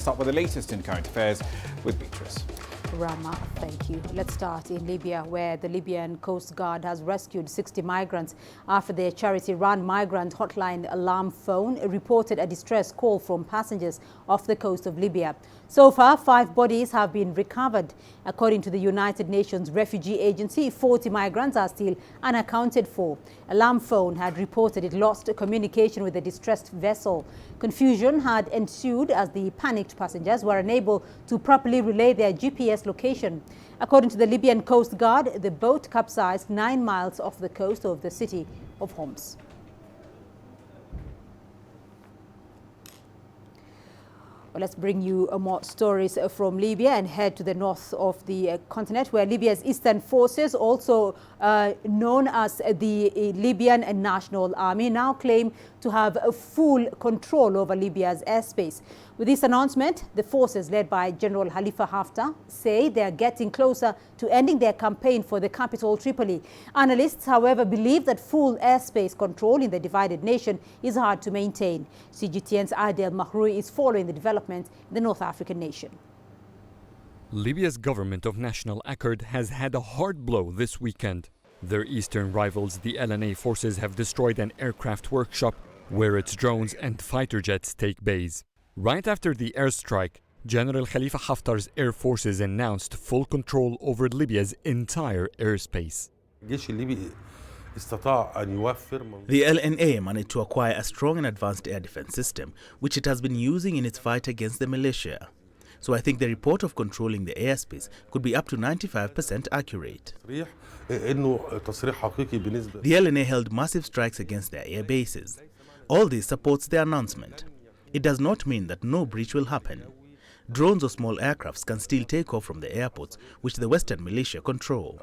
Start with the latest in current affairs with Beatrice. Rama, thank you. Let's start in Libya, where the Libyan Coast Guard has rescued 60 migrants after their charity-run migrant hotline alarm phone reported a distress call from passengers off the coast of Libya. So far, 5 bodies have been recovered. According to the United Nations Refugee Agency, 40 migrants are still unaccounted for. Alarm phone had reported it lost communication with the distressed vessel. Confusion had ensued as the panicked passengers were unable to properly relay their GPS location. According to the Libyan Coast Guard, the boat capsized 9 miles off the coast of the city of Homs. Well, let's bring you more stories from Libya and head to the north of the continent, where Libya's eastern forces, also known as the Libyan National Army, now claim to have full control over Libya's airspace. With this announcement, the forces led by General Khalifa Haftar say they are getting closer to ending their campaign for the capital, Tripoli. Analysts, however, believe that full airspace control in the divided nation is hard to maintain. CGTN's Adel Mahroui is following the development in the North African nation. Libya's government of national accord has had a hard blow this weekend. Their eastern rivals, the LNA forces, have destroyed an aircraft workshop where its drones and fighter jets take base. Right after the airstrike, General Khalifa Haftar's air forces announced full control over Libya's entire airspace. The LNA managed to acquire a strong and advanced air defense system, which it has been using in its fight against the militia. So I think the report of controlling the airspace could be up to 95% accurate. The LNA held massive strikes against their air bases. All this supports the announcement. It does not mean that no breach will happen. Drones or small aircrafts can still take off from the airports, which the Western militia control.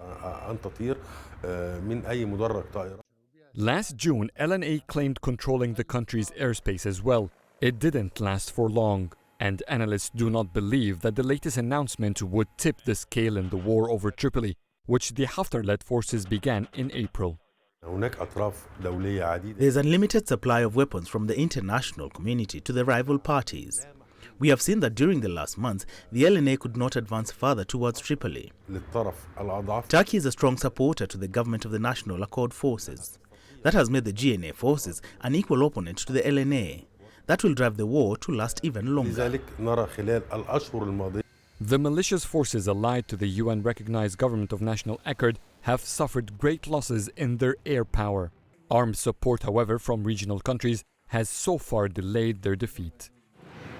Last June, LNA claimed controlling the country's airspace as well. It didn't last for long, and analysts do not believe that the latest announcement would tip the scale in the war over Tripoli, which the Haftar-led forces began in April. There is unlimited supply of weapons from the international community to the rival parties. We have seen that during the last months, the LNA could not advance further towards Tripoli. Turkey is a strong supporter to the government of the National Accord forces. That has made the GNA forces an equal opponent to the LNA. That will drive the war to last even longer. The militia's forces allied to the UN-recognized government of national accord have suffered great losses in their air power. Armed support, however, from regional countries has so far delayed their defeat.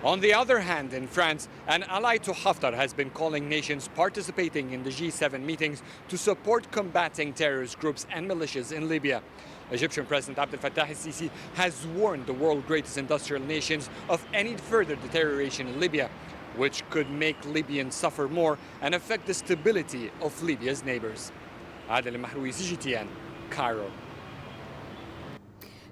On the other hand, in France, an ally to Haftar has been calling nations participating in the G7 meetings to support combating terrorist groups and militias in Libya. Egyptian President Abdel Fattah el-Sisi has warned the world's greatest industrial nations of any further deterioration in Libya, which could make Libyans suffer more and affect the stability of Libya's neighbors. Adel Mahroui, CGTN, Cairo.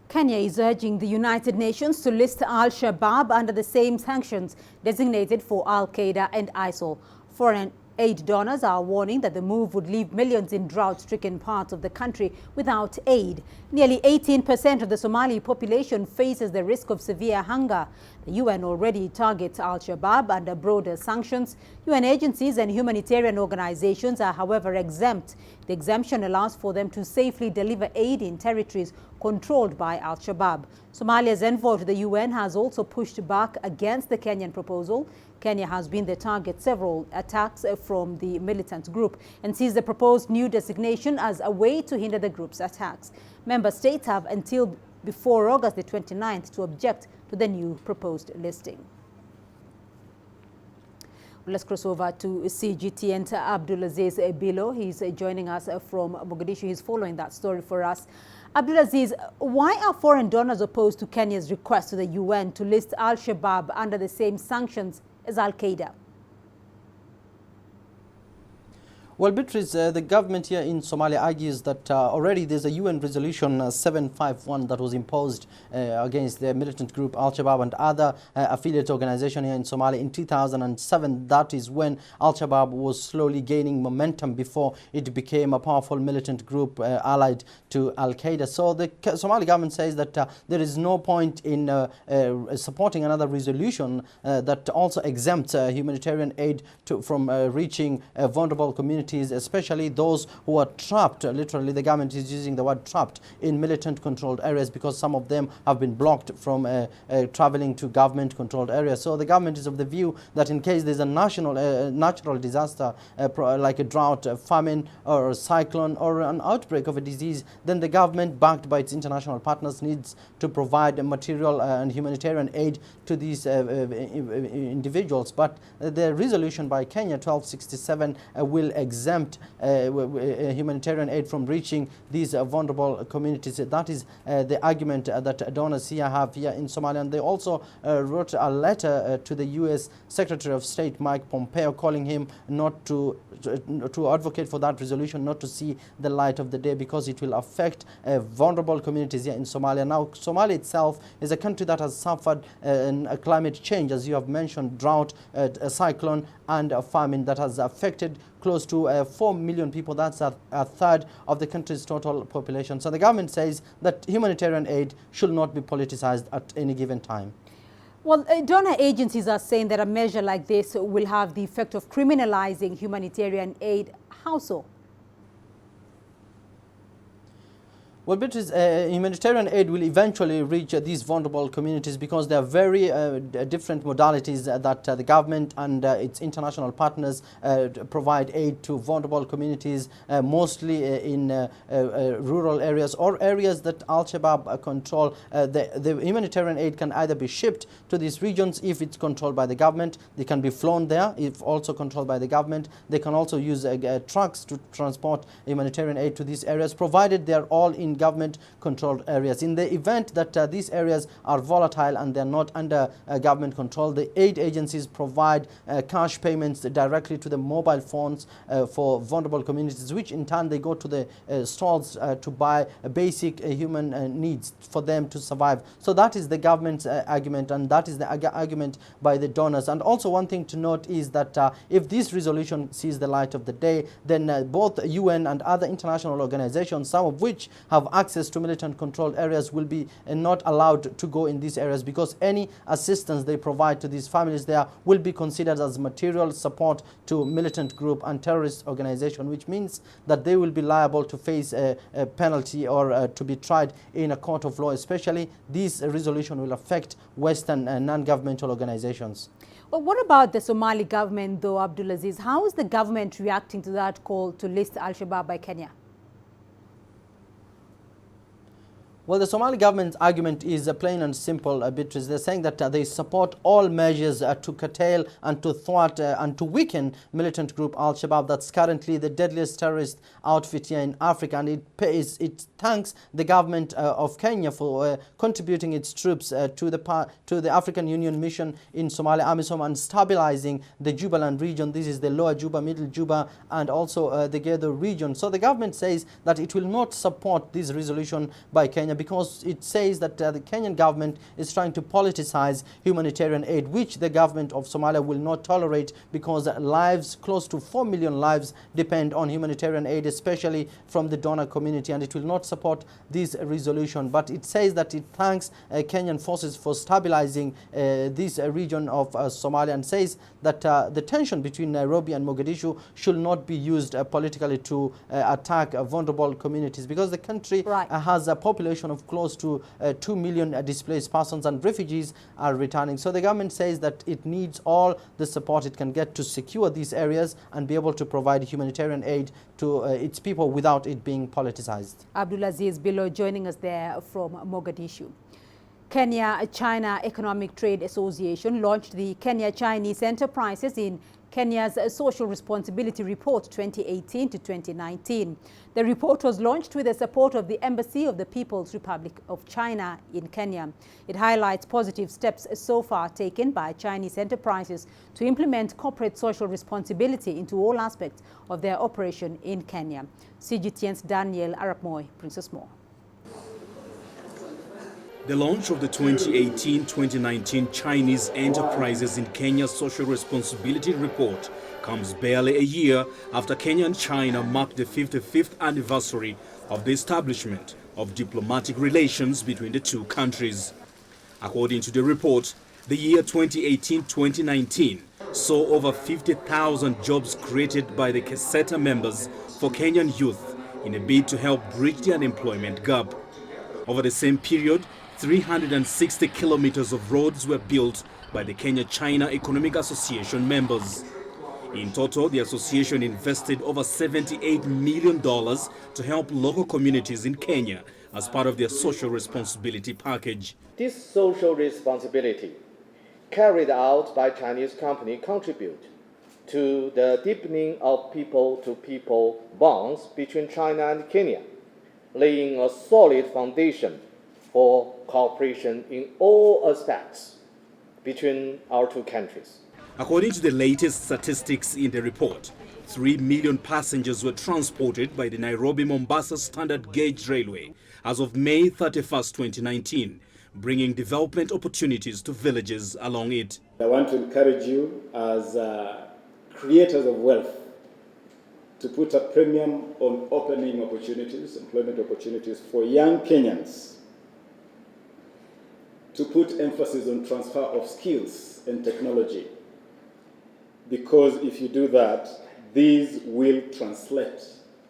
Kenya is urging the United Nations to list Al-Shabaab under the same sanctions designated for Al-Qaeda and ISIL. Foreign aid donors are warning that the move would leave millions in drought-stricken parts of the country without aid. Nearly 18% of the Somali population faces the risk of severe hunger. The UN already targets Al-Shabaab under broader sanctions. UN agencies and humanitarian organizations are, however, exempt. The exemption allows for them to safely deliver aid in territories controlled by Al-Shabaab. Somalia's envoy to the UN has also pushed back against the Kenyan proposal. Kenya has been the target of several attacks from the militant group and sees the proposed new designation as a way to hinder the group's attacks. Member states have until before August the 29th to object to the new proposed listing. Let's cross over to CGTN Abdulaziz Bilo. He's joining us from Mogadishu. He's following that story for us. Abdulaziz, why are foreign donors opposed to Kenya's request to the UN to list Al-Shabaab under the same sanctions as Al-Qaeda? Well, Beatrice, the government here in Somalia argues that already there's a UN resolution 751 that was imposed against the militant group Al-Shabaab and other affiliate organizations here in Somalia in 2007. That is when Al-Shabaab was slowly gaining momentum before it became a powerful militant group allied to Al-Qaeda. So the Somali government says that there is no point in supporting another resolution that also exempts humanitarian aid from reaching vulnerable communities, especially those who are trapped. Literally, the government is using the word trapped in militant controlled areas because some of them have been blocked from traveling to government controlled areas. So the government is of the view that in case there's a natural disaster like a drought, a famine or a cyclone or an outbreak of a disease, then the government, backed by its international partners, needs to provide material and humanitarian aid to these individuals. But the resolution by Kenya 1267 will exempt humanitarian aid from reaching these vulnerable communities. That is the argument that donors here have here in Somalia. And they also wrote a letter to the U.S. Secretary of State Mike Pompeo, calling him not to advocate for that resolution, not to see the light of the day, because it will affect vulnerable communities here in Somalia. Now, Somalia itself is a country that has suffered a climate change, as you have mentioned, drought, a cyclone and a famine that has affected close to 4 million people. That's a third of the country's total population. So the government says that humanitarian aid should not be politicized at any given time. Well, donor agencies are saying that a measure like this will have the effect of criminalizing humanitarian aid. How so? Well, Beatrice, humanitarian aid will eventually reach these vulnerable communities because there are very different modalities that the government and its international partners provide aid to vulnerable communities, mostly in rural areas or areas that Al-Shabaab control. The humanitarian aid can either be shipped to these regions if it's controlled by the government. They can be flown there if also controlled by the government. They can also use trucks to transport humanitarian aid to these areas, provided they're all in government-controlled areas. In the event that these areas are volatile and they're not under government control, the aid agencies provide cash payments directly to the mobile phones for vulnerable communities, which in turn they go to the stalls to buy basic human needs for them to survive. So that is the government's argument, and that is the argument by the donors. And also one thing to note is that if this resolution sees the light of the day, then both UN and other international organizations, some of which have access to militant controlled areas, will be not allowed to go in these areas, because any assistance they provide to these families there will be considered as material support to militant group and terrorist organization, which means that they will be liable to face a penalty or to be tried in a court of law. Especially this resolution will affect Western non-governmental organizations. Well, what about the Somali government though, Abdulaziz? How is the government reacting to that call to list Al-Shabaab by Kenya? Well, the Somali government's argument is plain and simple, Beatrice. They're saying that they support all measures to curtail and to thwart and to weaken militant group Al-Shabaab. That's currently the deadliest terrorist outfit here in Africa, and it thanks the government of Kenya for contributing its troops to the African Union mission in Somalia, AMISOM, and stabilizing the Jubaland region. This is the Lower Juba, Middle Juba, and also the Gedo region. So the government says that it will not support this resolution by Kenya, because it says that the Kenyan government is trying to politicize humanitarian aid, which the government of Somalia will not tolerate, because lives, close to 4 million lives, depend on humanitarian aid, especially from the donor community, and it will not support this resolution. But it says that it thanks Kenyan forces for stabilizing this region of Somalia, and says that the tension between Nairobi and Mogadishu should not be used politically to attack vulnerable communities, because the country has a population of close to 2 million displaced persons, and refugees are returning. So the government says that it needs all the support it can get to secure these areas and be able to provide humanitarian aid to its people without it being politicized. Abdulaziz Bilo joining us there from Mogadishu. Kenya-China Economic Trade Association launched the Kenya-Chinese Enterprises in Kenya's Social Responsibility Report 2018 to 2019. The report was launched with the support of the Embassy of the People's Republic of China in Kenya. It highlights positive steps so far taken by Chinese enterprises to implement corporate social responsibility into all aspects of their operation in Kenya. CGTN's Daniel Arap-Moy brings us more. The launch of the 2018-2019 Chinese Enterprises in Kenya Social Responsibility Report comes barely a year after Kenya and China marked the 55th anniversary of the establishment of diplomatic relations between the two countries. According to the report, the year 2018-2019 saw over 50,000 jobs created by the KESETA members for Kenyan youth in a bid to help bridge the unemployment gap. Over the same period, 360 kilometers of roads were built by the Kenya-China Economic Association members. In total, the association invested over $78 million to help local communities in Kenya as part of their social responsibility package. This social responsibility carried out by Chinese companies contribute to the deepening of people-to-people bonds between China and Kenya, laying a solid foundation for cooperation in all aspects between our two countries. According to the latest statistics in the report, 3 million passengers were transported by the Nairobi-Mombasa Standard Gauge Railway as of May 31st, 2019, bringing development opportunities to villages along it. I want to encourage you as creators of wealth to put a premium on opening opportunities, employment opportunities for young Kenyans, to put emphasis on transfer of skills and technology. Because if you do that, these will translate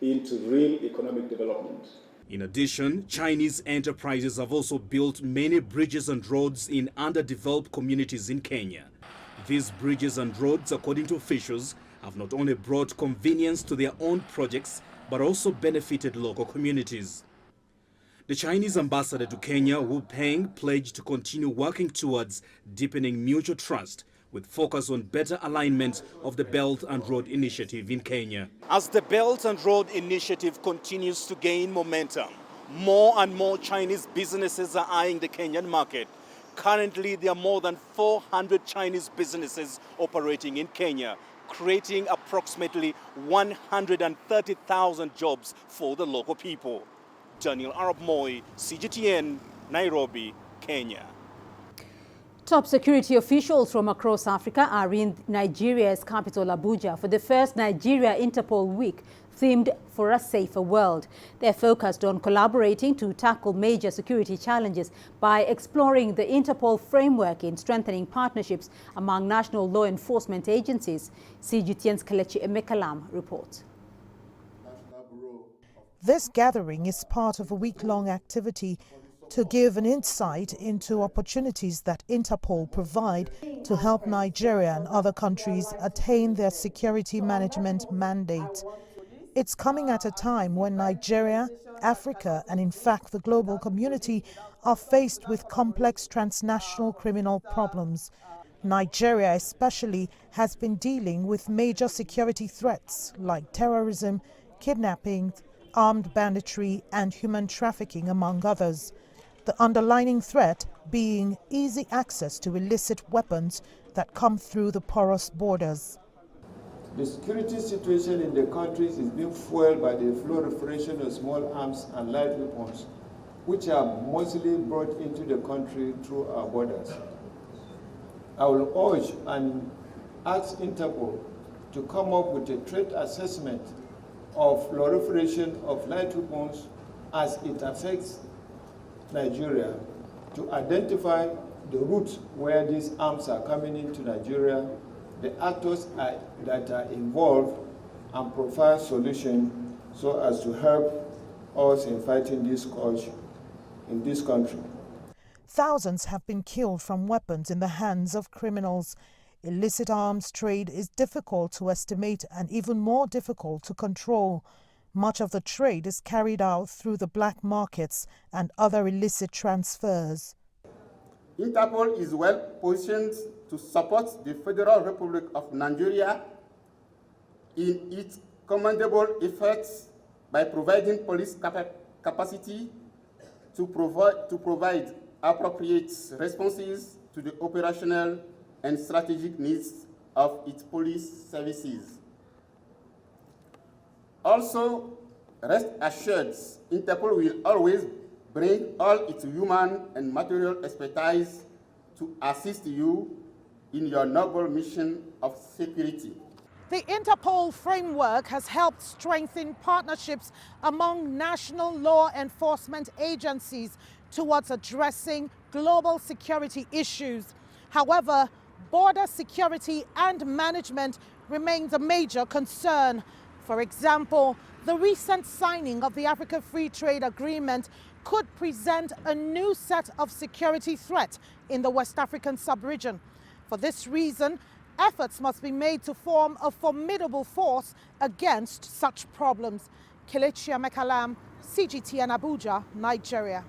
into real economic development. In addition, Chinese enterprises have also built many bridges and roads in underdeveloped communities in Kenya. These bridges and roads, according to officials, have not only brought convenience to their own projects, but also benefited local communities. The Chinese ambassador to Kenya, Wu Peng, pledged to continue working towards deepening mutual trust with focus on better alignment of the Belt and Road Initiative in Kenya. As the Belt and Road Initiative continues to gain momentum, more and more Chinese businesses are eyeing the Kenyan market. Currently, there are more than 400 Chinese businesses operating in Kenya, creating approximately 130,000 jobs for the local people. Daniel Arap-Moy, CGTN, Nairobi, Kenya. Top security officials from across Africa are in Nigeria's capital, Abuja, for the first Nigeria Interpol Week, themed for a safer world. They're focused on collaborating to tackle major security challenges by exploring the Interpol framework in strengthening partnerships among national law enforcement agencies. CGTN's Kelechi Emekalam reports. This gathering is part of a week-long activity to give an insight into opportunities that Interpol provide to help Nigeria and other countries attain their security management mandate. It's coming at a time when Nigeria, Africa, and in fact the global community are faced with complex transnational criminal problems. Nigeria especially has been dealing with major security threats like terrorism, kidnapping, armed banditry, and human trafficking, among others. The underlying threat being easy access to illicit weapons that come through the porous borders. The security situation in the countries is being fueled by the proliferation of small arms and light weapons, which are mostly brought into the country through our borders. I will urge and ask Interpol to come up with a threat assessment of proliferation of light weapons as it affects Nigeria, to identify the routes where these arms are coming into Nigeria, the actors that are involved, and provide solutions so as to help us in fighting this scourge in this country. Thousands have been killed from weapons in the hands of criminals. Illicit arms trade is difficult to estimate and even more difficult to control. Much of the trade is carried out through the black markets and other illicit transfers. Interpol is well positioned to to support the Federal Republic of Nigeria in its commendable efforts by providing police capacity to provide appropriate responses to the operational and strategic needs of its police services. Also, rest assured, Interpol will always bring all its human and material expertise to assist you in your noble mission of security. The Interpol framework has helped strengthen partnerships among national law enforcement agencies towards addressing global security issues. However, border security and management remains a major concern. For example, the recent signing of the Africa Free Trade Agreement could present a new set of security threat in the West African sub-region. For this reason, efforts must be made to form a formidable force against such problems. Kelechi Amekalam, CGTN Abuja, Nigeria.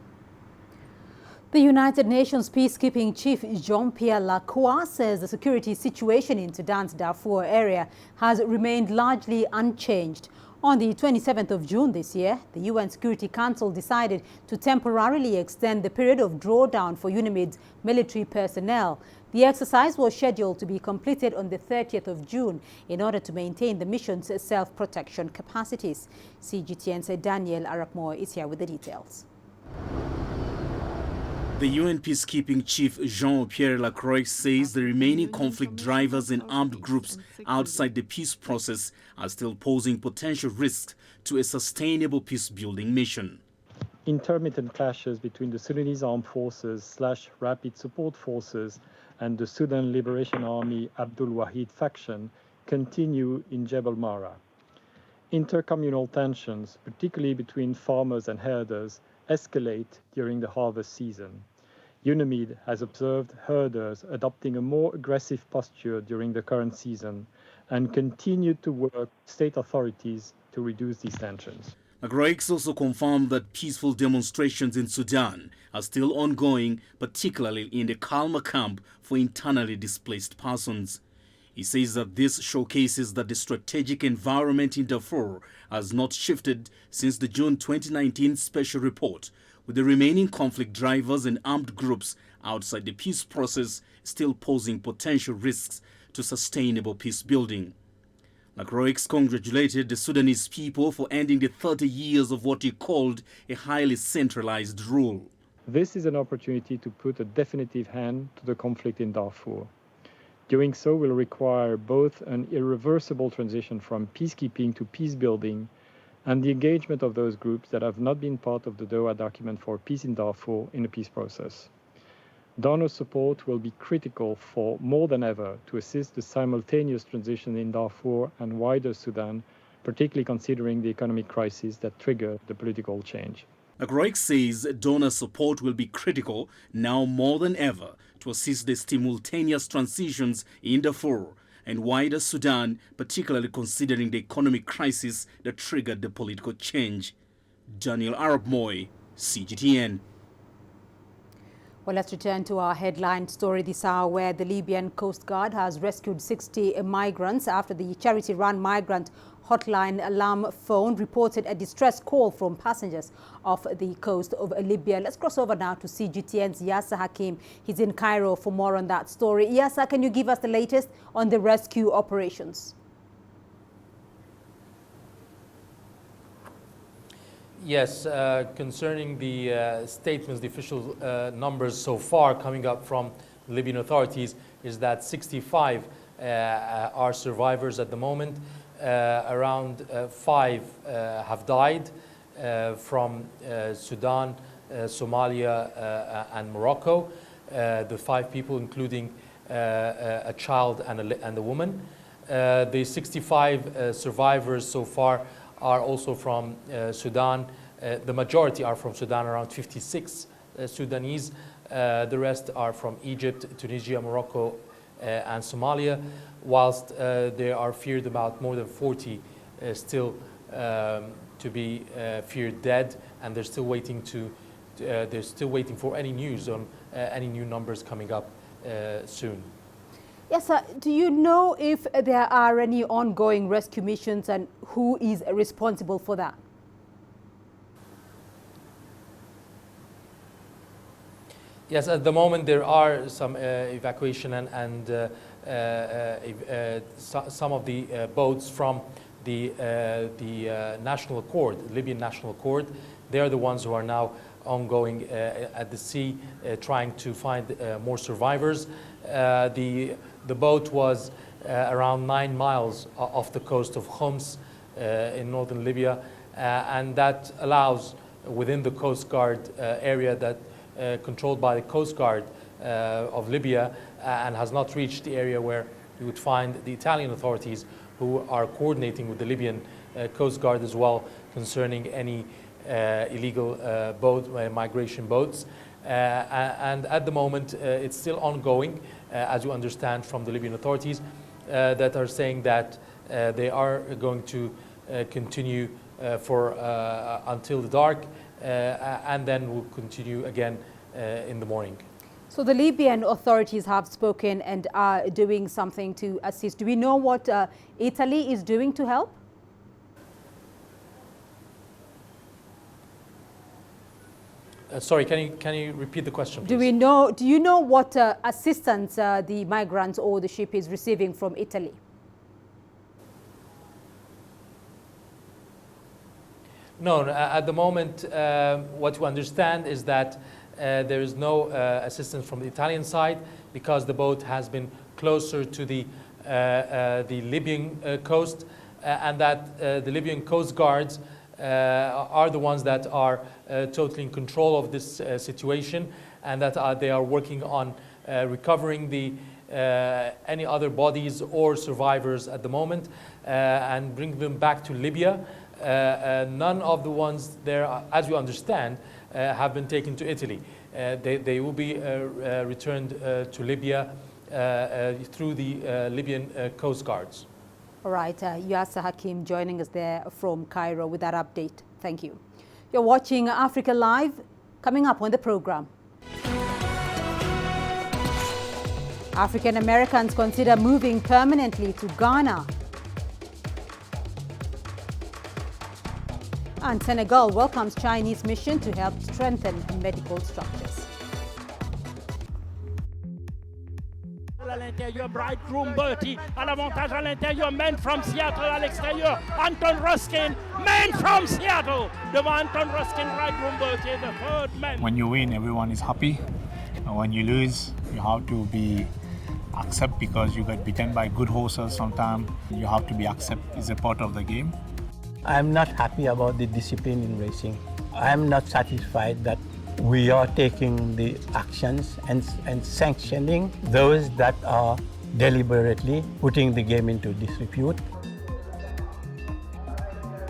The United Nations peacekeeping chief Jean-Pierre Lacroix says the security situation in Sudan's Darfur area has remained largely unchanged. On the 27th of June this year, the UN Security Council decided to temporarily extend the period of drawdown for UNAMID's military personnel. The exercise was scheduled to be completed on the 30th of June in order to maintain the mission's self-protection capacities. CGTN's Daniel Arapmoy is here with the details. The UN peacekeeping chief Jean-Pierre Lacroix says the remaining conflict drivers and armed groups outside the peace process are still posing potential risks to a sustainable peace-building mission. Intermittent clashes between the Sudanese Armed Forces / Rapid Support Forces and the Sudan Liberation Army Abdul Wahid faction continue in Jebel Mara. Intercommunal tensions, particularly between farmers and herders, escalate during the harvest season. UNAMID has observed herders adopting a more aggressive posture during the current season and continued to work with state authorities to reduce these tensions. Lacroix also confirmed that peaceful demonstrations in Sudan are still ongoing, particularly in the Kalma camp for internally displaced persons. He says that this showcases that the strategic environment in Darfur has not shifted since the June 2019 special report, with the remaining conflict drivers and armed groups outside the peace process still posing potential risks to sustainable peace building. Lacroix congratulated the Sudanese people for ending the 30 years of what he called a highly centralized rule. This is an opportunity to put a definitive hand to the conflict in Darfur. Doing so will require both an irreversible transition from peacekeeping to peace building and the engagement of those groups that have not been part of the Doha document for peace in Darfur in the peace process. Donor support will be critical for more than ever to assist the simultaneous transition in Darfur and wider Sudan, particularly considering the economic crisis that triggered the political change. Lacroix says donor support will be critical now more than ever to assist the simultaneous transitions in Darfur and wider Sudan, particularly considering the economic crisis that triggered the political change. Daniel Arapmoy, CGTN. Well, let's return to our headline story this hour, where the Libyan Coast Guard has rescued 60 migrants after the charity-run migrant hotline alarm phone reported a distress call from passengers off the coast of Libya. Let's cross over now to CGTN's Yasser Hakim. He's in Cairo for more on that story. Yasser, can you give us the latest on the rescue operations? Yes, concerning the statements, the official numbers so far coming up from Libyan authorities is that 65 are survivors at the moment. Around 5 have died from Sudan, Somalia and Morocco. The 5 people including a child and a woman. The 65 survivors so far are also from Sudan. The majority are from Sudan, around 56 Sudanese. The rest are from Egypt, Tunisia, Morocco, and Somalia, whilst there are feared about more than 40 still to be feared dead, and they're still waiting for any news on any new numbers coming up soon. Yes, sir. Do you know if there are any ongoing rescue missions and who is responsible for that? Yes, at the moment there are some evacuation and some of the boats from the National Accord, Libyan National Accord. They are the ones who are now ongoing at the sea, trying to find more survivors. The boat was around 9 miles off the coast of Homs in northern Libya, and that allows within the Coast Guard area that controlled by the Coast Guard of Libya and has not reached the area where you would find the Italian authorities who are coordinating with the Libyan Coast Guard as well concerning any illegal migration boats. And at the moment, it's still ongoing, as you understand from the Libyan authorities, that are saying that they are going to continue for until the dark, and then will continue again in the morning. So the Libyan authorities have spoken and are doing something to assist. Do we know what Italy is doing to help? Sorry, can you repeat the question, please? Do you know what assistance the migrants or the ship is receiving from Italy? No, at the moment, what we understand is that there is no assistance from the Italian side because the boat has been closer to the Libyan coast, and that the Libyan coast guards are the ones that are totally in control of this situation, and that they are working on recovering the any other bodies or survivors at the moment and bring them back to Libya. None of the ones there, as you understand, have been taken to Italy. They will be returned to Libya through the Libyan coast guards. All right, Yasser Hakim joining us there from Cairo with that update. Thank you. You're watching Africa Live. Coming up on the program. African Americans consider moving permanently to Ghana. And Senegal welcomes Chinese mission to help strengthen medical structures. À l'intérieur, bridegroom Bertie, à l'avantage à l'intérieur, men from Seattle à l'extérieur, Anton Ruskin, men from Seattle, devant Anton Ruskin, bridegroom Bertie, the third man. When you win, everyone is happy. And when you lose, you have to be accept because you get beaten by good horses sometimes. You have to be accept is a part of the game. I'm not happy about the discipline in racing. I'm not satisfied that we are taking the actions and sanctioning those that are deliberately putting the game into disrepute.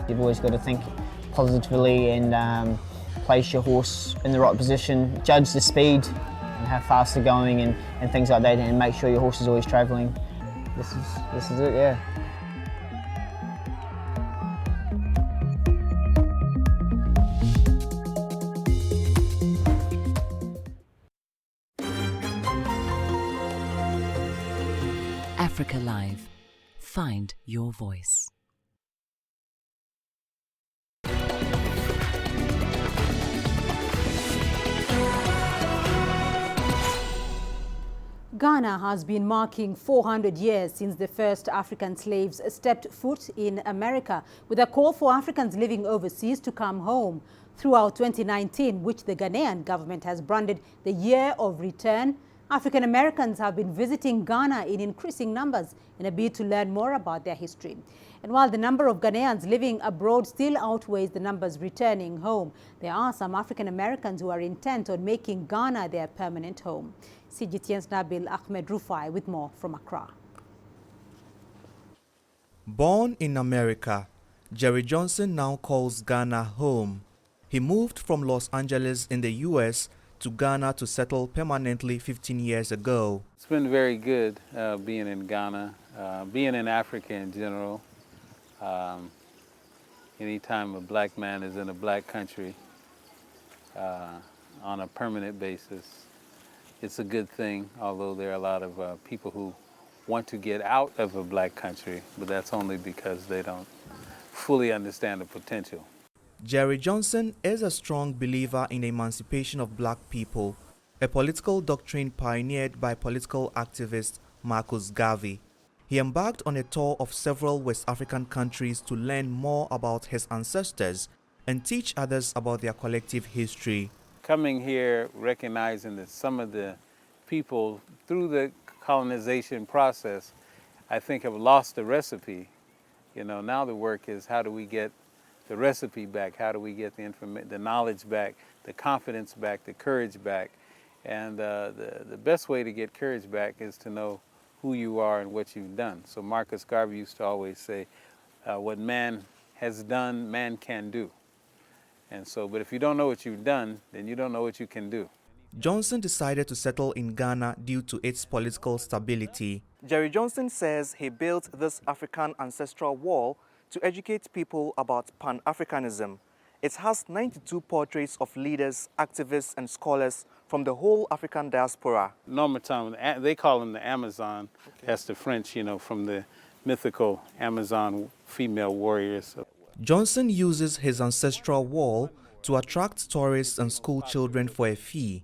You've always got to think positively and place your horse in the right position, judge the speed and how fast they're going and things like that, and make sure your horse is always travelling. This is it, yeah. Africa Live. Find your voice. Ghana has been marking 400 years since the first African slaves stepped foot in America, with a call for Africans living overseas to come home. Throughout 2019, which the Ghanaian government has branded the Year of Return, African Americans have been visiting Ghana in increasing numbers in a bid to learn more about their history. And while the number of Ghanaians living abroad still outweighs the numbers returning home, there are some African Americans who are intent on making Ghana their permanent home. CGTN's Nabil Ahmed Rufai with more from Accra. Born in America, Jerry Johnson now calls Ghana home. He moved from Los Angeles in the U.S. to Ghana to settle permanently 15 years ago. It's been very good being in Ghana, being in Africa in general. Anytime a black man is in a black country on a permanent basis, it's a good thing, although there are a lot of people who want to get out of a black country, but that's only because they don't fully understand the potential. Jerry Johnson is a strong believer in the emancipation of black people, a political doctrine pioneered by political activist Marcus Garvey. He embarked on a tour of several West African countries to learn more about his ancestors and teach others about their collective history. Coming here, recognizing that some of the people through the colonization process, I think, have lost the recipe. You know, now the work is how do we get the recipe back? How do we get the knowledge back, the confidence back, the courage back? And the best way to get courage back is to know who you are and what you've done. So Marcus Garvey used to always say, what man has done, man can do. And so, but if you don't know what you've done, then you don't know what you can do. Johnson decided to settle in Ghana due to its political stability. Jerry Johnson says he built this African ancestral wall to educate people about Pan-Africanism. It has 92 portraits of leaders, activists, and scholars from the whole African diaspora. Normal time, they call him the Amazon. Okay. That's the French, you know, from the mythical Amazon female warriors. Johnson uses his ancestral wall to attract tourists and school children for a fee.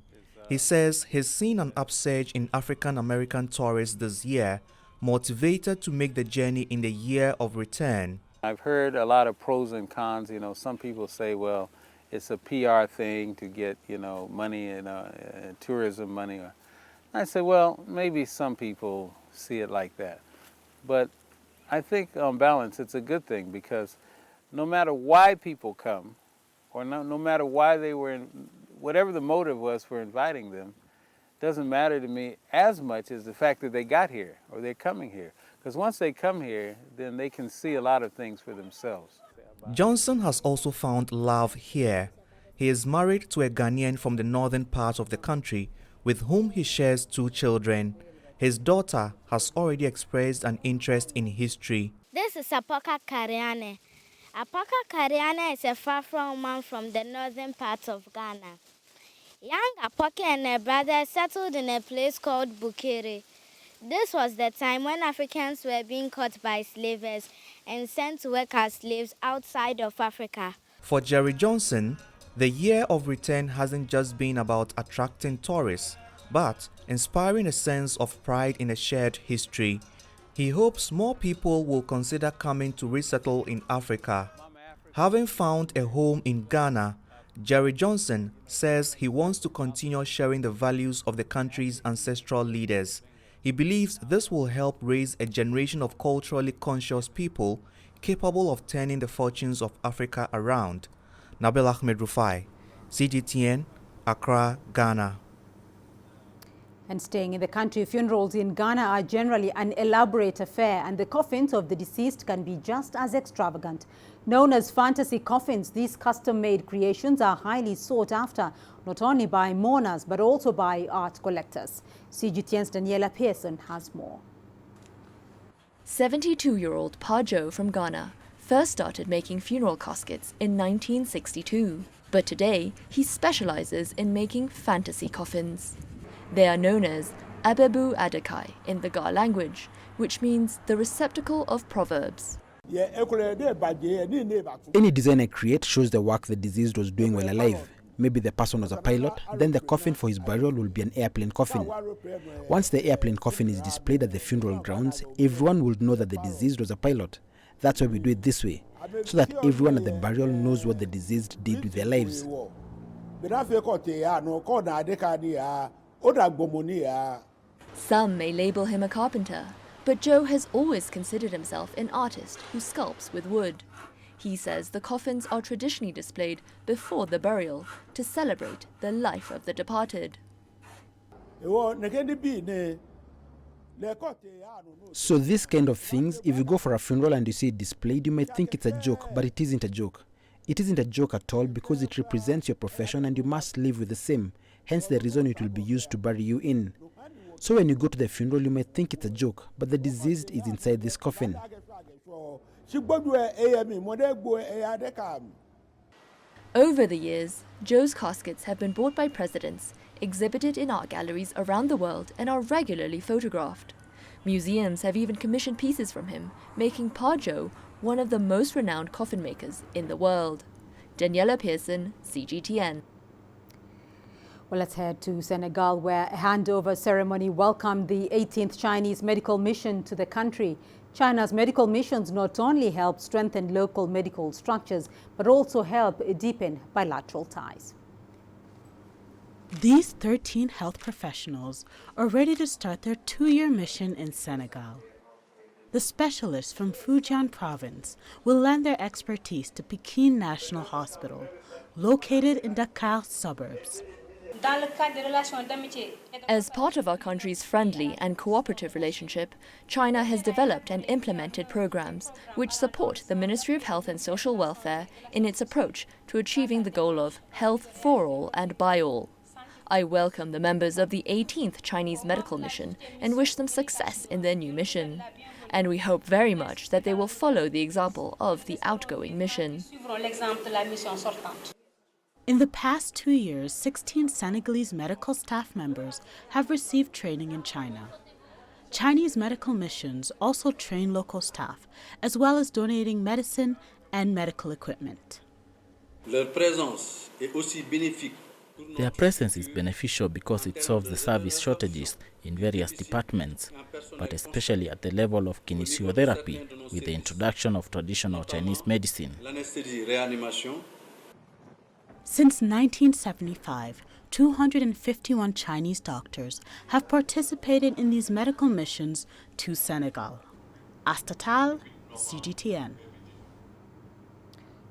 He says he's seen an upsurge in African-American tourists this year, motivated to make the journey in the year of return. I've heard a lot of pros and cons. You know, some people say, well, it's a PR thing to get, you know, money and tourism money. I say, well, maybe some people see it like that. But I think on balance, it's a good thing because no matter why people come, or no matter why they were whatever the motive was for inviting them, doesn't matter to me as much as the fact that they got here or they're coming here. Because once they come here, then they can see a lot of things for themselves. Johnson has also found love here. He is married to a Ghanaian from the northern part of the country with whom he shares 2 children. His daughter has already expressed an interest in history. This is Apoka Kariane. Apoka Kariane is a far-flung man from the northern part of Ghana. Young Apoka and her brother settled in a place called Bukere. This was the time when Africans were being caught by slavers and sent to work as slaves outside of Africa. For Jerry Johnson, the year of return hasn't just been about attracting tourists, but inspiring a sense of pride in a shared history. He hopes more people will consider coming to resettle in Africa. Having found a home in Ghana, Jerry Johnson says he wants to continue sharing the values of the country's ancestral leaders. He believes this will help raise a generation of culturally conscious people capable of turning the fortunes of Africa around. Nabil Ahmed Rufai, CGTN, Accra, Ghana. And staying in the country, funerals in Ghana are generally an elaborate affair, and the coffins of the deceased can be just as extravagant. Known as fantasy coffins, these custom-made creations are highly sought after, not only by mourners but also by art collectors. CGTN's Daniela Pearson has more. 72-year-old Pa Joe from Ghana first started making funeral caskets in 1962, but today he specializes in making fantasy coffins. They are known as Abebu Adekai in the Ga language, which means the receptacle of proverbs. Any design I create shows the work the deceased was doing while alive. Maybe the person was a pilot, then the coffin for his burial will be an airplane coffin. Once the airplane coffin is displayed at the funeral grounds, everyone will know that the deceased was a pilot. That's why we do it this way, so that everyone at the burial knows what the deceased did with their lives. Some may label him a carpenter, but Joe has always considered himself an artist who sculpts with wood. He says the coffins are traditionally displayed before the burial to celebrate the life of the departed. So these kind of things, if you go for a funeral and you see it displayed, you might think it's a joke, but it isn't a joke. It isn't a joke at all because it represents your profession and you must live with the same. Hence the reason it will be used to bury you in. So when you go to the funeral, you might think it's a joke, but the deceased is inside this coffin. Over the years, Joe's caskets have been bought by presidents, exhibited in art galleries around the world, and are regularly photographed. Museums have even commissioned pieces from him, making Pa Zhou one of the most renowned coffin makers in the world. Daniela Pearson, CGTN. Well, let's head to Senegal, where a handover ceremony welcomed the 18th Chinese medical mission to the country. China's medical missions not only help strengthen local medical structures, but also help deepen bilateral ties. These 13 health professionals are ready to start their 2-year mission in Senegal. The specialists from Fujian province will lend their expertise to Pekin National Hospital, located in Dakar's suburbs. As part of our country's friendly and cooperative relationship, China has developed and implemented programs which support the Ministry of Health and Social Welfare in its approach to achieving the goal of health for all and by all. I welcome the members of the 18th Chinese Medical Mission and wish them success in their new mission. And we hope very much that they will follow the example of the outgoing mission. In the past 2 years, 16 Senegalese medical staff members have received training in China. Chinese medical missions also train local staff, as well as donating medicine and medical equipment. Their presence is beneficial because it solves the service shortages in various departments, but especially at the level of kinesiotherapy with the introduction of traditional Chinese medicine. Since 1975, 251 Chinese doctors have participated in these medical missions to Senegal. Astatal, CGTN.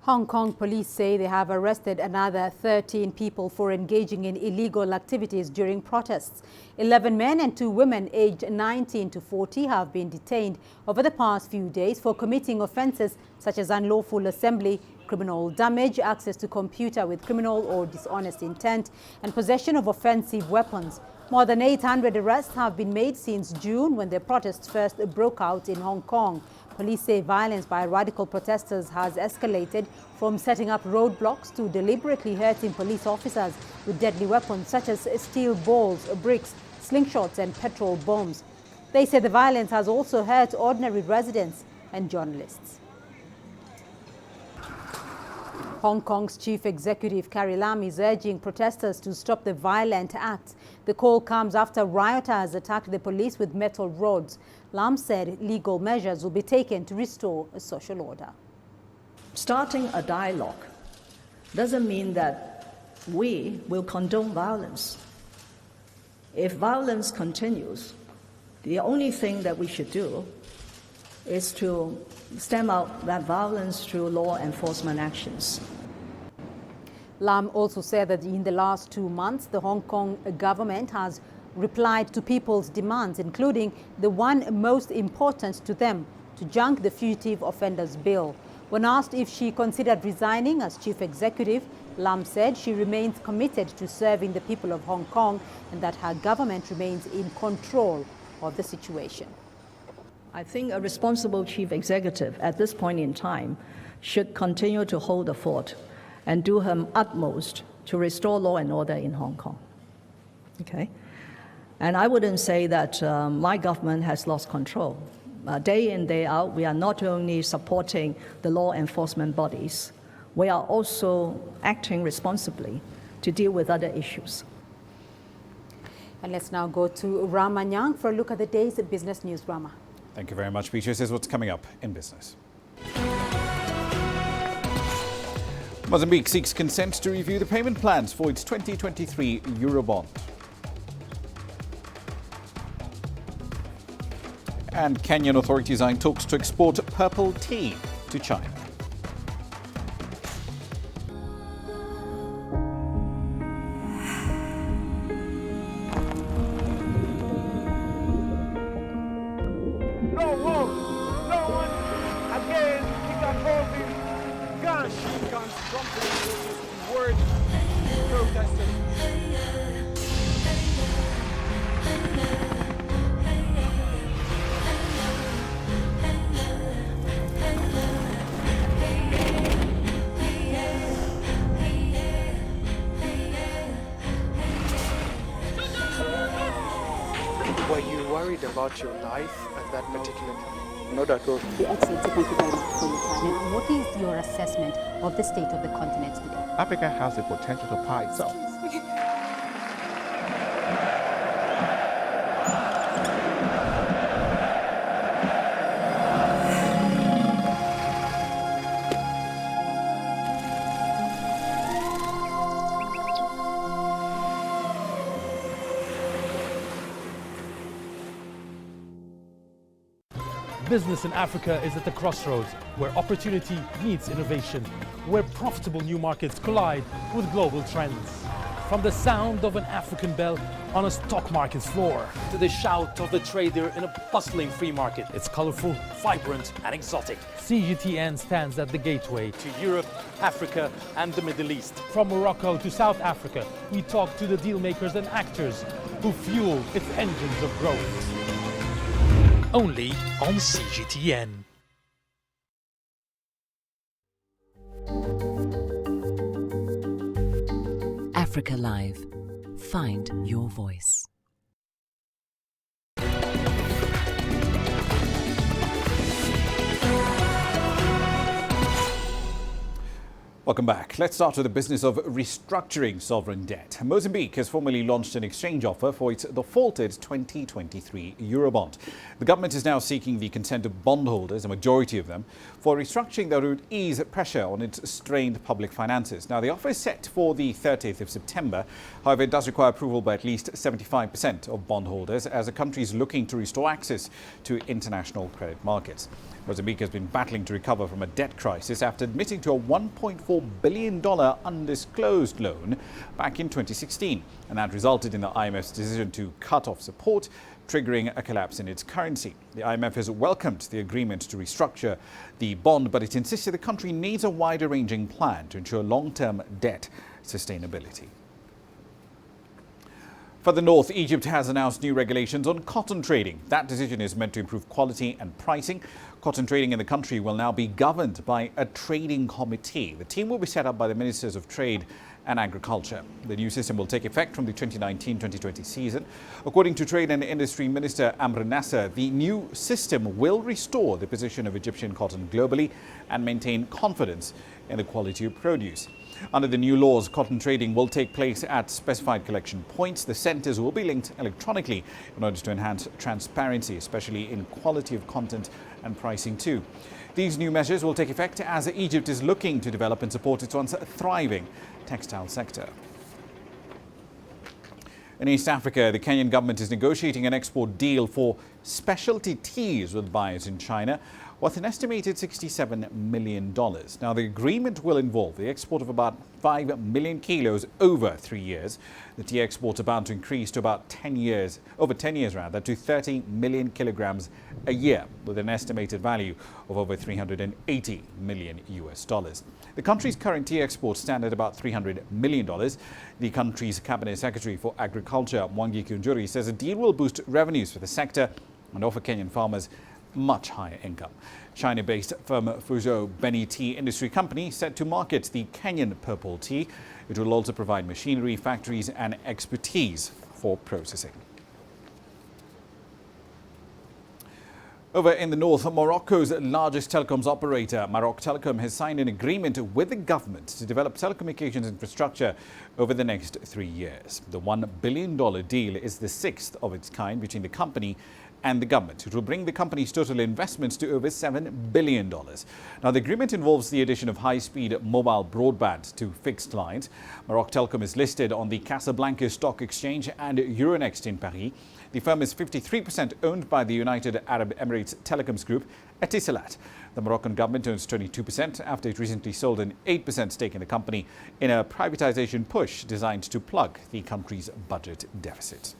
Hong Kong police say they have arrested another 13 people for engaging in illegal activities during protests. 11 men and 2 women aged 19 to 40 have been detained over the past few days for committing offences such as unlawful assembly, criminal damage, access to computer with criminal or dishonest intent, and possession of offensive weapons. More than 800 arrests have been made since June, when the protests first broke out in Hong Kong. Police say violence by radical protesters has escalated from setting up roadblocks to deliberately hurting police officers with deadly weapons such as steel balls, bricks, slingshots and petrol bombs. They say the violence has also hurt ordinary residents and journalists. Hong Kong's chief executive Carrie Lam is urging protesters to stop the violent acts. The call comes after rioters attacked the police with metal rods. Lam said legal measures will be taken to restore a social order. Starting a dialogue doesn't mean that we will condone violence. If violence continues, the only thing that we should do is to stem out that violence through law enforcement actions. Lam also said that in the last 2 months, the Hong Kong government has replied to people's demands, including the one most important to them, to junk the Fugitive Offenders Bill. When asked if she considered resigning as chief executive, Lam said she remains committed to serving the people of Hong Kong and that her government remains in control of the situation. I think a responsible chief executive at this point in time should continue to hold the fort and do her utmost to restore law and order in Hong Kong. Okay? And I wouldn't say that my government has lost control. Day in, day out, we are not only supporting the law enforcement bodies, we are also acting responsibly to deal with other issues. And let's now go to Rama Nyang for a look at the day's business news. Rama. Thank you very much, Beatrice. This is what's coming up in business. Mozambique seeks consent to review the payment plans for its 2023 Eurobond. And Kenyan authorities are in talks to export purple tea to China. worried about your life at that particular time. Not at all. Excellent. Thank you very much for your time. And what is your assessment of the state of the continent today? Africa has the potential to power itself. Business in Africa is at the crossroads, where opportunity meets innovation, where profitable new markets collide with global trends. From the sound of an African bell on a stock market's floor, to the shout of the trader in a bustling free market. It's colorful, vibrant, and exotic. CGTN stands at the gateway to Europe, Africa, and the Middle East. From Morocco to South Africa, we talk to the deal makers and actors who fuel its engines of growth. Only on CGTN. Africa Live. Find your voice. Welcome back. Let's start with the business of restructuring sovereign debt. Mozambique has formally launched an exchange offer for its defaulted 2023 Eurobond. The government is now seeking the consent of bondholders, a majority of them, for restructuring that would ease pressure on its strained public finances. Now, the offer is set for the 30th of September. However, it does require approval by at least 75% of bondholders, as the country is looking to restore access to international credit markets. Mozambique has been battling to recover from a debt crisis after admitting to a $1.4 billion undisclosed loan back in 2016. And that resulted in the IMF's decision to cut off support, triggering a collapse in its currency. The IMF has welcomed the agreement to restructure the bond, but it insisted the country needs a wider-ranging plan to ensure long-term debt sustainability. For the north, Egypt has announced new regulations on cotton trading. That decision is meant to improve quality and pricing. Cotton trading in the country will now be governed by a trading committee. The team will be set up by the Ministers of Trade and Agriculture. The new system will take effect from the 2019-2020 season. According to Trade and Industry Minister Amr Nasser, the new system will restore the position of Egyptian cotton globally and maintain confidence in the quality of produce. Under the new laws, cotton trading will take place at specified collection points. The centres will be linked electronically in order to enhance transparency, especially in quality of content and pricing too. These new measures will take effect as Egypt is looking to develop and support its once thriving textile sector. In East Africa, the Kenyan government is negotiating an export deal for specialty teas with buyers in China worth an estimated $67 million. Now, the agreement will involve the export of about 5 million kilos over 3 years. The tea exports are bound to increase to about over 10 years to 30 million kilograms a year, with an estimated value of over $380 million US. The country's current tea exports stand at about $300 million. The country's Cabinet Secretary for Agriculture, Mwangi Kiunjuri, says the deal will boost revenues for the sector and offer Kenyan farmers much higher income. China-based firm Fuzhou Beni Tea Industry Company set to market the Kenyan purple tea. It will also provide machinery, factories and expertise for processing. Over in the north, Morocco's largest telecoms operator, Maroc Telecom, has signed an agreement with the government to develop telecommunications infrastructure over the next 3 years. The $1 billion deal is the sixth of its kind between the company and the government. It will bring the company's total investments to over $7 billion. Now, the agreement involves the addition of high-speed mobile broadband to fixed lines. Maroc Telecom is listed on the Casablanca Stock Exchange and Euronext in Paris. The firm is 53% owned by the United Arab Emirates Telecoms Group, Etisalat. The Moroccan government owns 22% after it recently sold an 8% stake in the company in a privatization push designed to plug the country's budget deficit.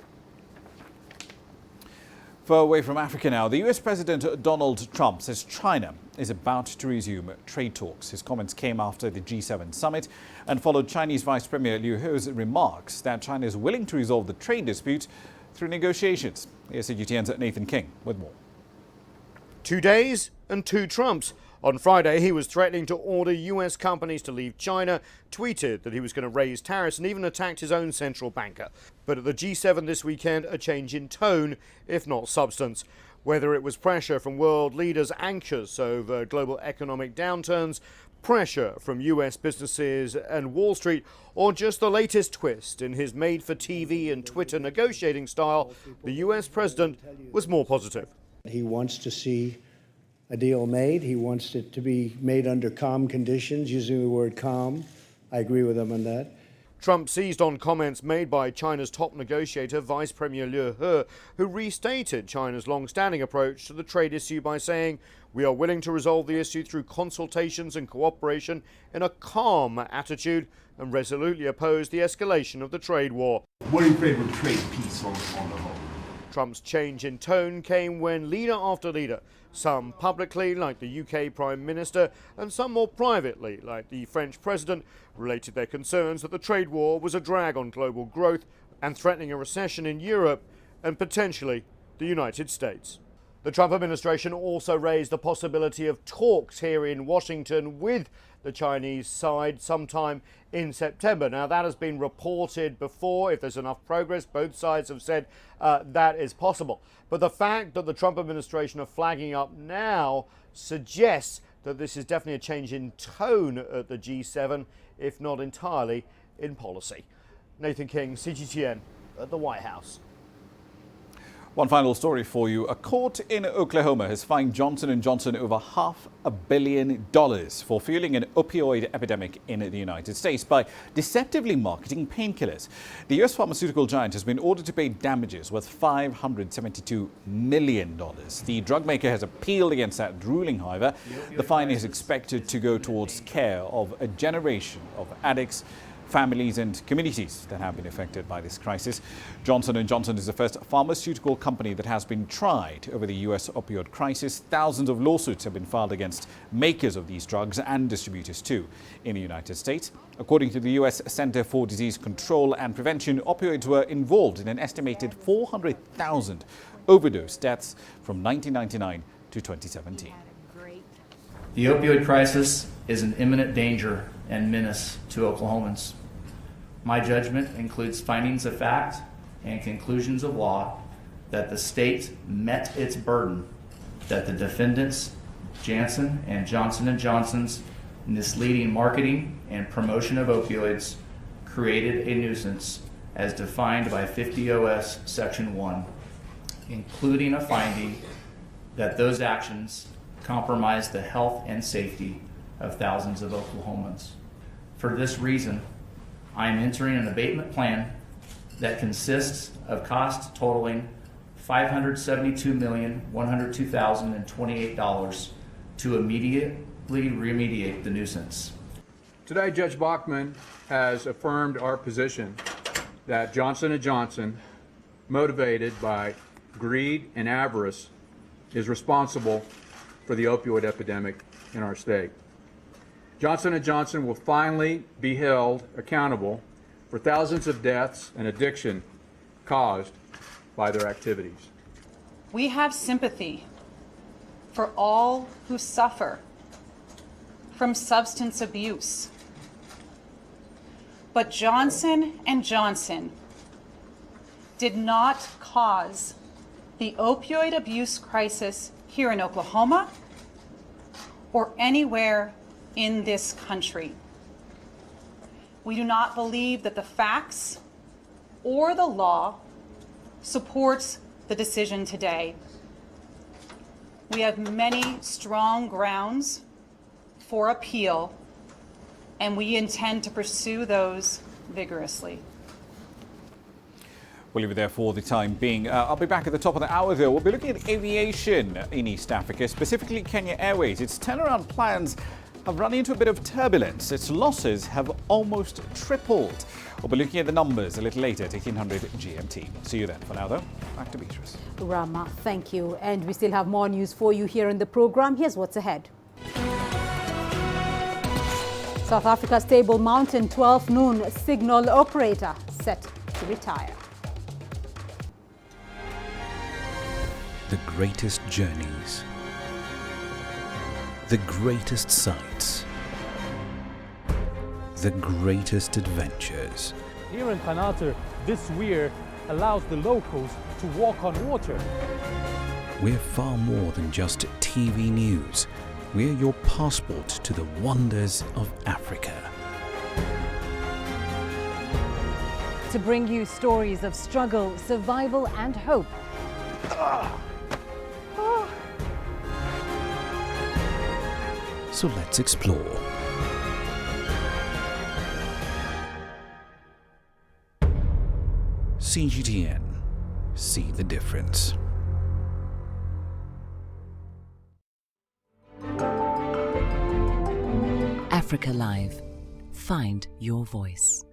Far away from Africa now, the US President Donald Trump says China is about to resume trade talks. His comments came after the G7 summit and followed Chinese Vice Premier Liu He's remarks that China is willing to resolve the trade dispute through negotiations. Here's CGTN's Nathan King with more. 2 days and 2 Trumps. On Friday, he was threatening to order US companies to leave China, tweeted that he was going to raise tariffs and even attacked his own central banker. But at the G7 this weekend, a change in tone, if not substance. Whether it was pressure from world leaders anxious over global economic downturns, pressure from US businesses and Wall Street, or just the latest twist in his made-for-TV and Twitter negotiating style, the US president was more positive. He wants to see a deal made. He wants it to be made under calm conditions, using the word calm. I agree with him on that. Trump seized on comments made by China's top negotiator, Vice Premier Liu He, who restated China's long-standing approach to the trade issue by saying, "We are willing to resolve the issue through consultations and cooperation in a calm attitude," and resolutely opposed the escalation of the trade war. We're in favor of trade peace on the whole. Trump's change in tone came when leader after leader, some publicly like the UK Prime Minister and some more privately like the French President, related their concerns that the trade war was a drag on global growth and threatening a recession in Europe and potentially the United States. The Trump administration also raised the possibility of talks here in Washington with the Chinese side sometime in September. Now, that has been reported before. If there's enough progress, both sides have said that is possible. But the fact that the Trump administration are flagging up now suggests that this is definitely a change in tone at the G7, if not entirely in policy. Nathan King, CGTN at the White House. One final story for you. A court in Oklahoma has fined Johnson & Johnson over $500 million for fueling an opioid epidemic in the United States by deceptively marketing painkillers. The U.S. pharmaceutical giant has been ordered to pay damages worth $572 million. The drug maker has appealed against that ruling, however. The fine is expected to go towards care of a generation of addicts, families and communities that have been affected by this crisis. Johnson & Johnson is the first pharmaceutical company that has been tried over the U.S. opioid crisis. Thousands of lawsuits have been filed against makers of these drugs and distributors too in the United States. According to the U.S. Center for Disease Control and Prevention, opioids were involved in an estimated 400,000 overdose deaths from 1999 to 2017. The opioid crisis is an imminent danger and menace to Oklahomans. My judgment includes findings of fact and conclusions of law that the state met its burden, that the defendants, Janssen and Johnson & Johnson's misleading marketing and promotion of opioids created a nuisance as defined by 50 OS Section 1, including a finding that those actions compromised the health and safety of thousands of Oklahomans. For this reason, I am entering an abatement plan that consists of costs totaling $572,102,028 to immediately remediate the nuisance. Today, Judge Bachman has affirmed our position that Johnson & Johnson, motivated by greed and avarice, is responsible for the opioid epidemic in our state. Johnson & Johnson will finally be held accountable for thousands of deaths and addiction caused by their activities. We have sympathy for all who suffer from substance abuse. But Johnson & Johnson did not cause the opioid abuse crisis here in Oklahoma or anywhere in this country. We do not believe that the facts or the law supports the decision today. We have many strong grounds for appeal, and we intend to pursue those vigorously. We'll leave it there for the time being. I'll be back at the top of the hour, though. We'll be looking at aviation in East Africa, specifically Kenya Airways. Its turnaround plans have run into a bit of turbulence. Its losses have almost tripled. We'll be looking at the numbers a little later at 1800 GMT. See you then. For now, though, back to Beatrice. Rama, thank you. And we still have more news for you here in the program. Here's what's ahead. South Africa's Table Mountain 12 noon signal operator set to retire. The greatest journeys The greatest sights. The greatest adventures. Here in Qanater, this weir allows the locals to walk on water. We're far more than just TV news. We're your passport to the wonders of Africa. To bring you stories of struggle, survival and hope. So let's explore. CGTN. See the difference. Africa Live. Find your voice.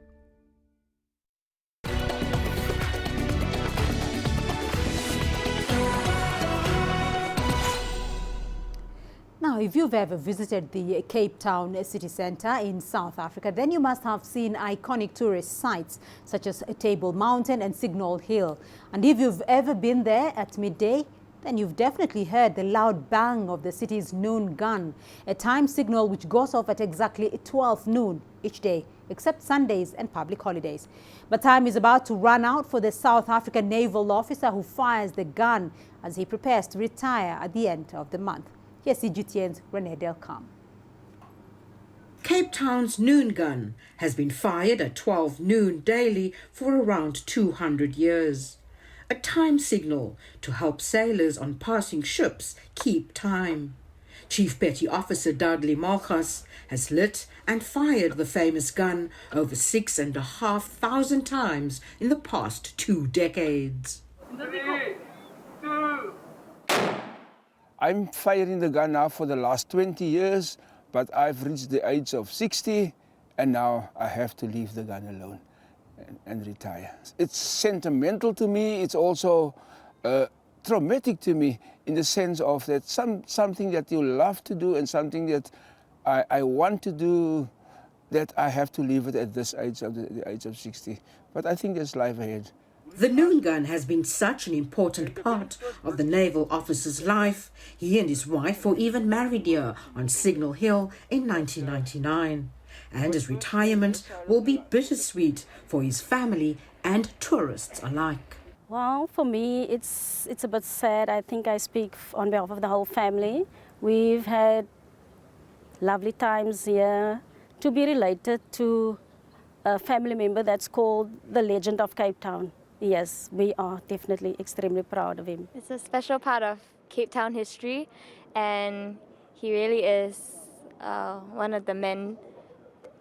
Now, if you've ever visited the Cape Town city centre in South Africa, then you must have seen iconic tourist sites such as Table Mountain and Signal Hill. And if you've ever been there at midday, then you've definitely heard the loud bang of the city's noon gun, a time signal which goes off at exactly 12 noon each day, except Sundays and public holidays. But time is about to run out for the South African naval officer who fires the gun as he prepares to retire at the end of the month. Here's CGTN's Renee Delcam. Cape Town's noon gun has been fired at 12 noon daily for around 200 years. A time signal to help sailors on passing ships keep time. Chief Petty Officer Dudley Malchus has lit and fired the famous gun over 6,500 times in the past 2 decades. 3, 2. I'm firing the gun now for the last 20 years, but I've reached the age of 60 and now I have to leave the gun alone and retire. It's sentimental to me, it's also traumatic to me in the sense of that something that you love to do and something that I want to do, that I have to leave it at this age, of the age of 60. But I think there's life ahead. The noon gun has been such an important part of the naval officer's life. He and his wife were even married here on Signal Hill in 1999. And his retirement will be bittersweet for his family and tourists alike. Well, for me, it's a bit sad. I think I speak on behalf of the whole family. We've had lovely times here. To be related to a family member that's called the Legend of Cape Town. Yes, we are definitely extremely proud of him. It's a special part of Cape Town history, and he really is one of the men.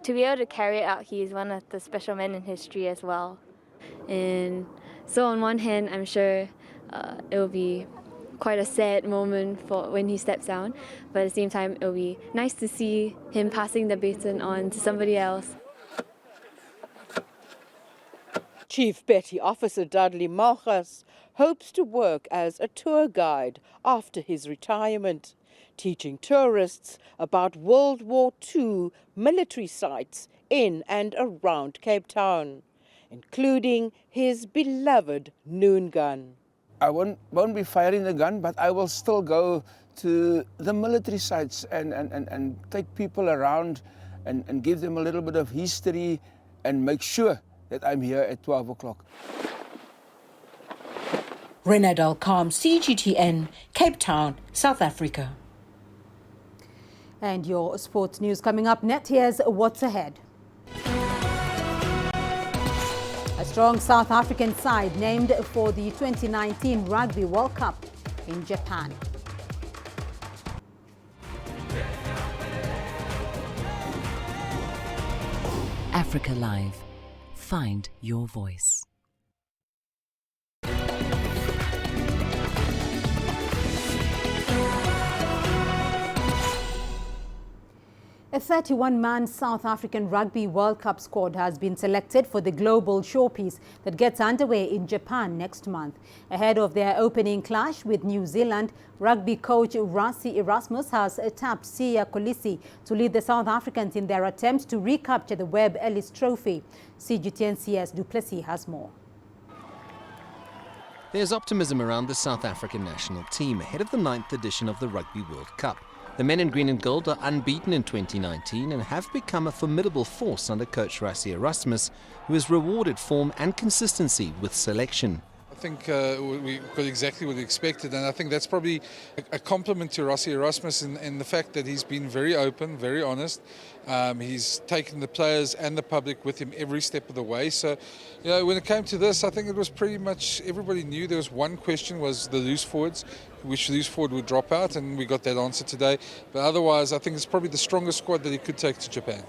To be able to carry it out, he is one of the special men in history as well. And so on one hand, I'm sure it will be quite a sad moment for when he steps down, but at the same time, it will be nice to see him passing the baton on to somebody else. Chief Petty Officer Dudley Malchus hopes to work as a tour guide after his retirement, teaching tourists about World War II military sites in and around Cape Town, including his beloved noon gun. I won't be firing the gun, but I will still go to the military sites and take people around and give them a little bit of history and make sure that I'm here at 12 o'clock. Renee Delcam, CGTN, Cape Town, South Africa. And your sports news coming up next. Here's what's ahead. A strong South African side named for the 2019 Rugby World Cup in Japan. Africa Live. Find your voice. A 31-man South African Rugby World Cup squad has been selected for the global showpiece that gets underway in Japan next month. Ahead of their opening clash with New Zealand, rugby coach Rassie Erasmus has tapped Siya Kolisi to lead the South Africans in their attempt to recapture the Webb Ellis Trophy. CGTN CS Du Plessis has more. There's optimism around the South African national team ahead of the 9th edition of the Rugby World Cup. The men in green and gold are unbeaten in 2019 and have become a formidable force under coach Rassie Erasmus, who has rewarded form and consistency with selection. I think we got exactly what we expected, and I think that's probably a compliment to Rassie Erasmus in the fact that he's been very open, very honest. He's taken the players and the public with him every step of the way. So, you know, when it came to this, I think it was pretty much everybody knew. There was one question, was the loose forwards, which loose forward would drop out, and we got that answer today. But otherwise, I think it's probably the strongest squad that he could take to Japan.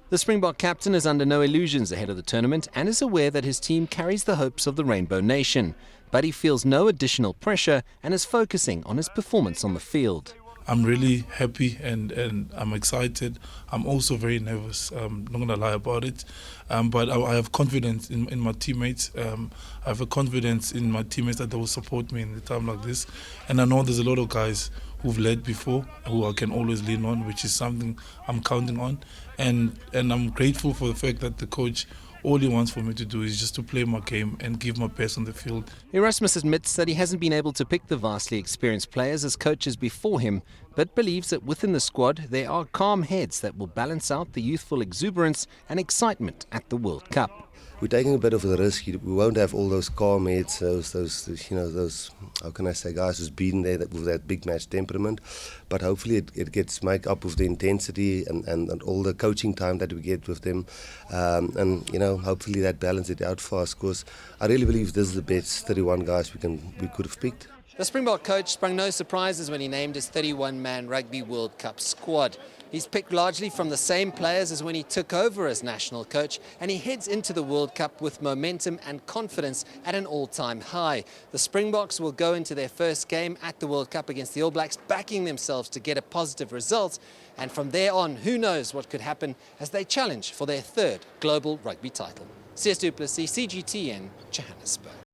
The Springbok captain is under no illusions ahead of the tournament and is aware that his team carries the hopes of the Rainbow Nation. But he feels no additional pressure and is focusing on his performance on the field. I'm really happy and I'm excited. I'm also very nervous, I'm not going to lie about it. But I have confidence in my teammates. I have a confidence in my teammates that they will support me in a time like this. And I know there's a lot of guys who've led before, who I can always lean on, which is something I'm counting on. And I'm grateful for the fact that the coach, all he wants for me to do is just to play my game and give my best on the field. Erasmus admits that he hasn't been able to pick the vastly experienced players as coaches before him, but believes that within the squad there are calm heads that will balance out the youthful exuberance and excitement at the World Cup. We're taking a bit of a risk. We won't have all those calm heads, those how can I say, guys who's been there with that big match temperament. But hopefully it gets made up with the intensity and all the coaching time that we get with them. And hopefully that balances it out for us, because I really believe this is the best 31 guys we could have picked. The Springbok coach sprung no surprises when he named his 31-man Rugby World Cup squad. He's picked largely from the same players as when he took over as national coach, and he heads into the World Cup with momentum and confidence at an all-time high. The Springboks will go into their first game at the World Cup against the All Blacks, backing themselves to get a positive result. And from there on, who knows what could happen as they challenge for their third global rugby title. CS Du Plessis, CGTN, Johannesburg.